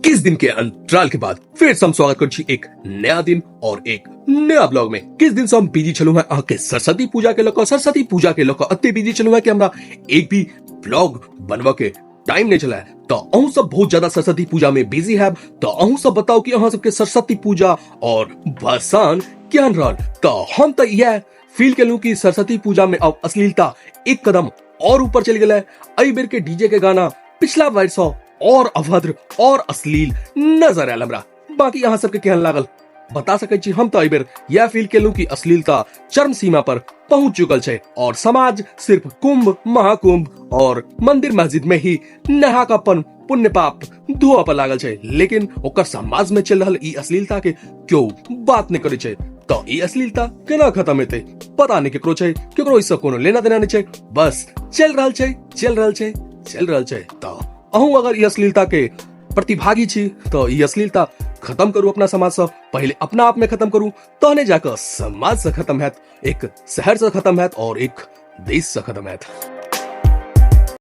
किस दिन के अंतराल के बाद फिर से हम स्वागत कर छी एक नया दिन और एक नया ब्लॉग में। किस दिन से हम बिजी चलू हैं आके सरस्वती पूजा के लोग अत्ते बिजी चलू है कि हमरा एक भी ब्लॉग बनवा के टाइम नहीं चला है। तो अहू सब बहुत ज्यादा सरस्वती पूजा में बिजी है। तो अहू सब बताओ कि अहाँ सबके सरस्वती पूजा और भसान क्या रहल। तो हम तो यह फील के लू कि सरस्वती पूजा में अब अश्लीलता एक कदम और ऊपर चल गया है। अई बेर के डीजे के गाना पिछला वर्ष और अभद्र और अश्लील नजर आयल हमरा। बाकी यहाँ सबके केहन लागल बता सके छी। हम तो अई बेर यह फील के लू कि अश्लीलता चरम सीमा पर पहुंच चुकल है और समाज सिर्फ कुंभ महाकुंभ और मंदिर मस्जिद में ही नहा का पुण्य पाप धोआ पर लागल है। लेकिन ओकर समाज में चल रहा ई अश्लीलता के क्यों बात नहीं करे छे। तो ई अश्लीलता केना खत्म हेते पता नहीं केकरो छे, केकरो इससे कोनो लेना देना नहीं छे। बस चल रहल छे। तो अहू अगर ई अश्लीलता के प्रतिभागी छी तो ई अश्लीलता खत्म करू अपना समाज से। पहले अपना आप में खत्म करू तहने जाकर समाज से खत्म हैत, एक शहर से खत्म हैत और एक देश से खत्म हैत।